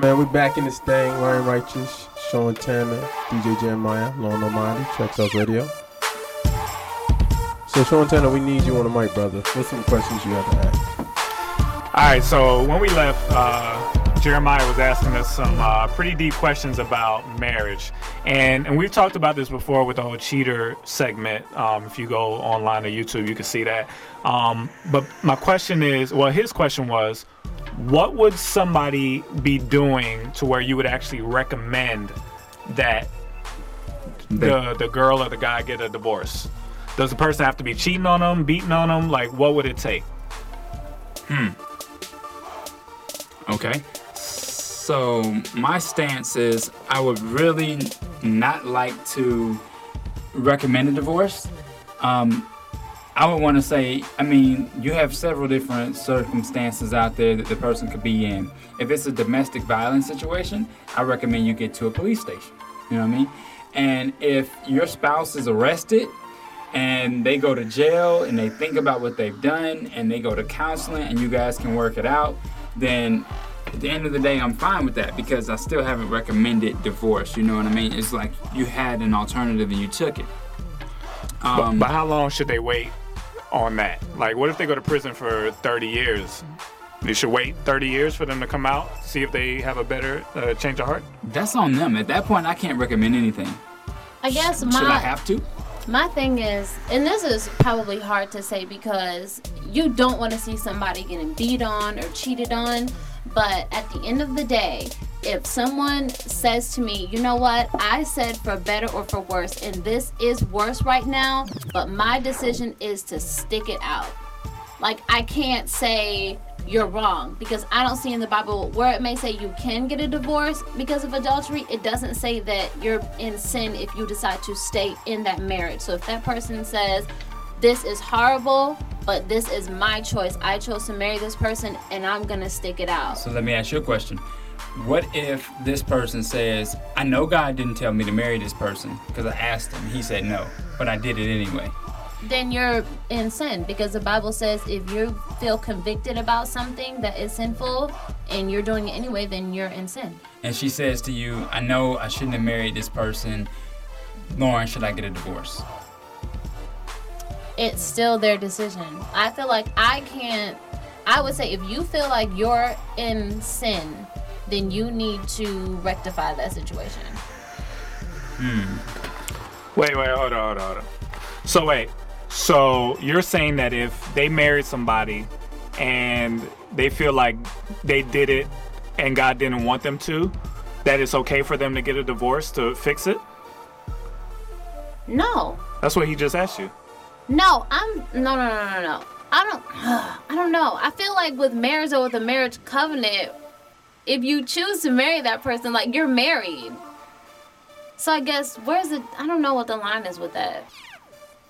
Man, we back in this thing. Ryan Righteous, Sean Tanner, DJ Jeremiah, Lone Almighty, Track Talk Radio. So, Sean Tanner, we need you on the mic, brother. What's some questions you have to ask? All right, so when we left, Jeremiah was asking us some pretty deep questions about marriage. And we've talked about this before with the whole cheater segment. If you go online to YouTube, you can see that. But my question is, well, his question was, what would somebody be doing to where you would actually recommend that the girl or the guy get a divorce? Does the person have to be cheating on them, beating on them? Like, what would it take? Okay. So my stance is I would really not like to recommend a divorce. I would want to say, I mean, you have several different circumstances out there that the person could be in. If it's a domestic violence situation, I recommend you get to a police station. You know what I mean? And if your spouse is arrested and they go to jail and they think about what they've done and they go to counseling and you guys can work it out, then at the end of the day, I'm fine with that because I still haven't recommended divorce. You know what I mean? It's like you had an alternative and you took it. But how long should they wait on that? Like, what if they go to prison for 30 years? They should wait 30 years for them to come out, see if they have a better change of heart? That's on them. At that point, I can't recommend anything. I guess Should I have to? My thing is, and this is probably hard to say because you don't want to see somebody getting beat on or cheated on, but at the end of the day, if someone says to me, you know what, I said for better or for worse, and this is worse right now, but my decision is to stick it out. Like, I can't say you're wrong because I don't see in the Bible where it may say you can get a divorce because of adultery. It doesn't say that you're in sin if you decide to stay in that marriage. So if that person says, this is horrible, but this is my choice. I chose to marry this person and I'm going to stick it out. So let me ask you a question. What if this person says, I know God didn't tell me to marry this person because I asked him. He said no, but I did it anyway. Then you're in sin because the Bible says if you feel convicted about something that is sinful and you're doing it anyway, then you're in sin. And she says to you, I know I shouldn't have married this person. Lauren, should I get a divorce? It's still their decision. I feel like I would say if you feel like you're in sin, then you need to rectify that situation. Wait, hold on. So you're saying that if they married somebody and they feel like they did it and God didn't want them to, that it's okay for them to get a divorce to fix it? No. That's what he just asked you. No. I don't know. I feel like with marriage or with a marriage covenant, if you choose to marry that person, like, you're married. So I guess, I don't know what the line is with that.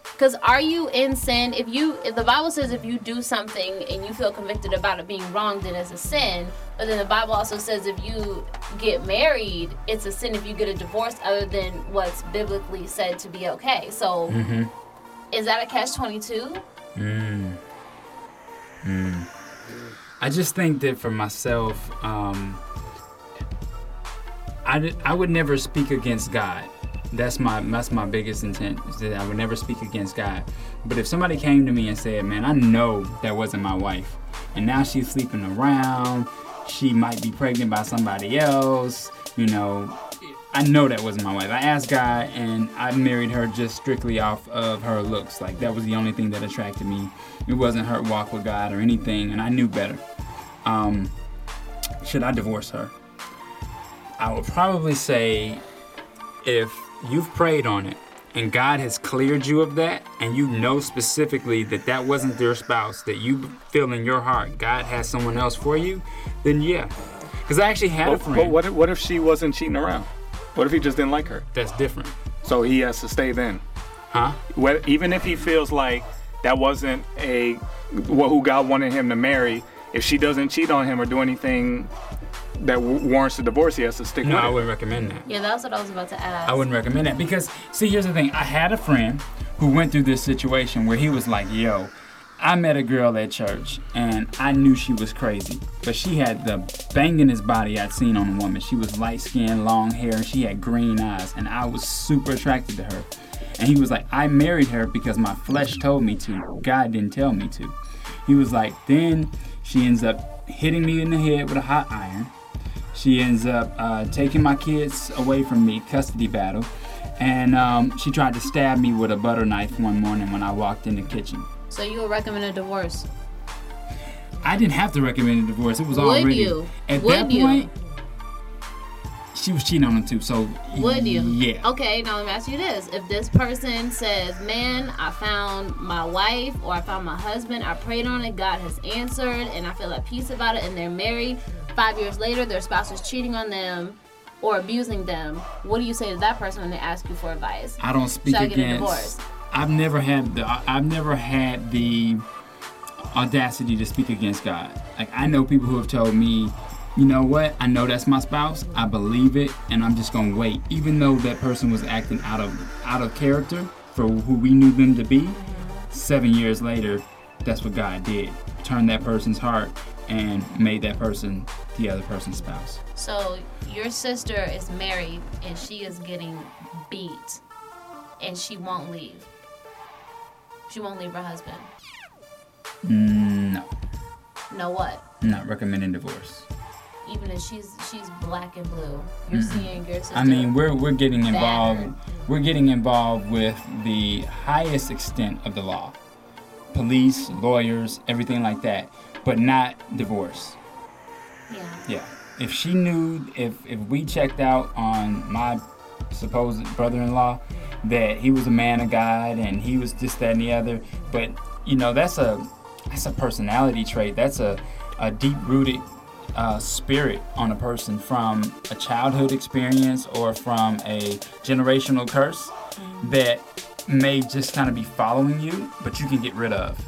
Because are you in sin? If the Bible says if you do something and you feel convicted about it being wrong, then it's a sin. But then the Bible also says if you get married, it's a sin if you get a divorce other than what's biblically said to be okay. So is that a catch-22? I just think that for myself, I would never speak against God. That's my biggest intent, is that I would never speak against God. But if somebody came to me and said, man, I know that wasn't my wife, and now she's sleeping around, she might be pregnant by somebody else, you know, I know that wasn't my wife. I asked God, and I married her just strictly off of her looks. Like, that was the only thing that attracted me. It wasn't her walk with God or anything, and I knew better. Should I divorce her? I would probably say if you've prayed on it and God has cleared you of that and you know specifically that that wasn't their spouse, that you feel in your heart God has someone else for you, then yeah. Because I actually had a friend. But what if she wasn't cheating around? What if he just didn't like her? That's different. So he has to stay then? Huh? Even if he feels like that wasn't who God wanted him to marry, if she doesn't cheat on him or do anything that warrants a divorce, he has to stick with it. No, I wouldn't recommend that. Yeah, that's what I was about to ask. I wouldn't recommend that because, see, here's the thing. I had a friend who went through this situation where he was like, yo, I met a girl at church, and I knew she was crazy. But she had the bangingest body I'd seen on a woman. She was light-skinned, long hair, and she had green eyes. And I was super attracted to her. And he was like, I married her because my flesh told me to. God didn't tell me to. He was like, then she ends up hitting me in the head with a hot iron. She ends up taking my kids away from me, custody battle. And she tried to stab me with a butter knife one morning when I walked in the kitchen. So you would recommend a divorce? I didn't have to recommend a divorce. It was Would already you? At Would that you? point. She was cheating on him too. So Would you? Yeah. Okay, now let me ask you this: if this person says, "Man, I found my wife or I found my husband. I prayed on it. God has answered, and I feel at peace about it," and they're married. 5 years later, their spouse is cheating on them or abusing them. What do you say to that person when they ask you for advice? I don't speak Should I against. get a divorce? I've never had the audacity to speak against God. Like, I know people who have told me, you know what, I know that's my spouse, I believe it, and I'm just gonna wait. Even though that person was acting out of character for who we knew them to be, 7 years later, that's what God did. Turned that person's heart and made that person the other person's spouse. So your sister is married and she is getting beat and she won't leave. She won't leave her husband. No. No what? Not recommending divorce. Even if she's black and blue, you're seeing your sister. I mean, we're getting involved. battered. We're getting involved with the highest extent of the law, police, lawyers, everything like that, but not divorce. Yeah. If she knew, if we checked out on my supposed brother-in-law that he was a man of God and he was this, that, and the other, but you know that's a personality trait. That's a deep-rooted spirit on a person from a childhood experience or from a generational curse that may just kind of be following you, but you can get rid of.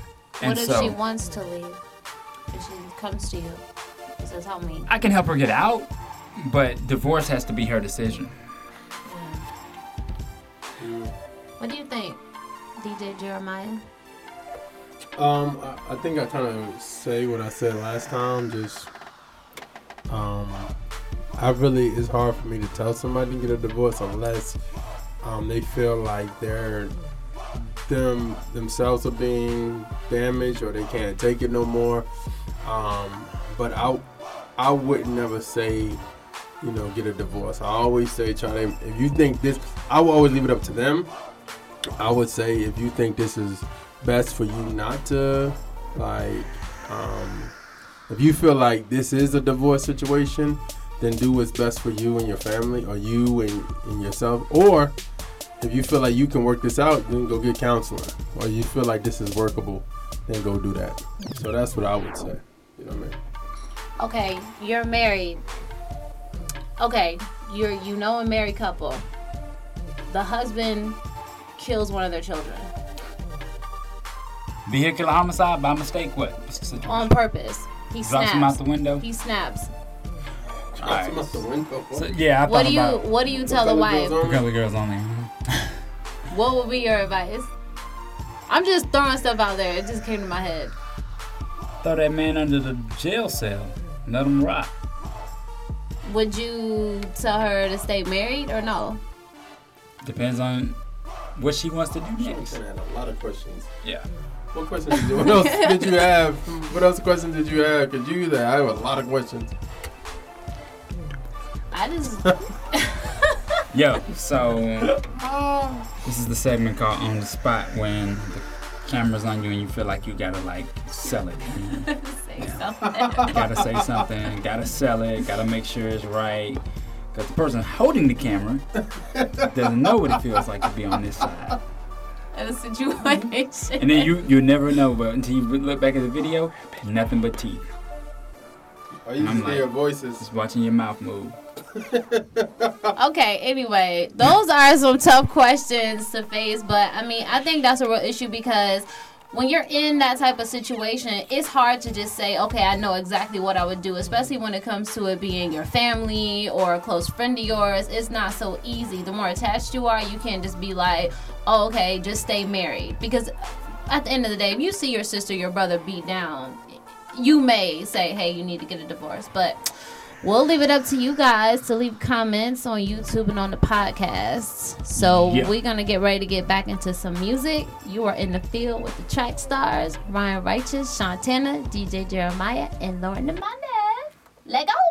What if she wants to leave? If she comes to you and says, "Help me." I can help her get out, but divorce has to be her decision. What do you think, DJ Jeremiah? I think I kind of say what I said last time. Just, it's hard for me to tell somebody to get a divorce unless they feel like themselves are being damaged or they can't take it no more. But I would never say, get a divorce. I always say if you think this, I will always leave it up to them. I would say if you think this is best for you not to, if you feel like this is a divorce situation, then do what's best for you and your family, or you and yourself. Or if you feel like you can work this out, then go get counseling. Or you feel like this is workable, then go do that. So that's what I would say. You know what I mean? Okay, you're married. Okay, you're a married couple. The husband kills one of their children. Vehicular homicide by mistake? What's the situation? On purpose. He Drops him out the window? He snaps. Drops him out the window. So, yeah, I thought What do you tell the wife? Girly girls only. What would be your advice? I'm just throwing stuff out there. It just came to my head. Throw that man under the jail cell. Let him rot. Would you tell her to stay married or no? Depends on what she wants to do next. I had a lot of questions. Yeah. What questions did you? What else did you have? What else questions did you have? Cause I have a lot of questions. I just. Yo, so this is the segment called On the Spot, when the camera's on you and you feel like you gotta sell it. Say something. Gotta say something. Gotta sell it. Gotta make sure it's right. Because the person holding the camera doesn't know what it feels like to be on this side. In a situation. And then you never know, but until you look back at the video, nothing but teeth. I used to hear voices. Just watching your mouth move. Okay, anyway, those are some tough questions to face, but I think that's a real issue because when you're in that type of situation, it's hard to just say, okay, I know exactly what I would do, especially when it comes to it being your family or a close friend of yours. It's not so easy. The more attached you are, you can't just be like, oh, okay, just stay married. Because at the end of the day, if you see your sister, your brother beat down, you may say, hey, you need to get a divorce. But we'll leave it up to you guys to leave comments on YouTube and on the podcast. So we're going to get ready to get back into some music. You are in the field with the track stars, Ryan Righteous, Shantana, DJ Jeremiah, and Lauren the Money. Let go.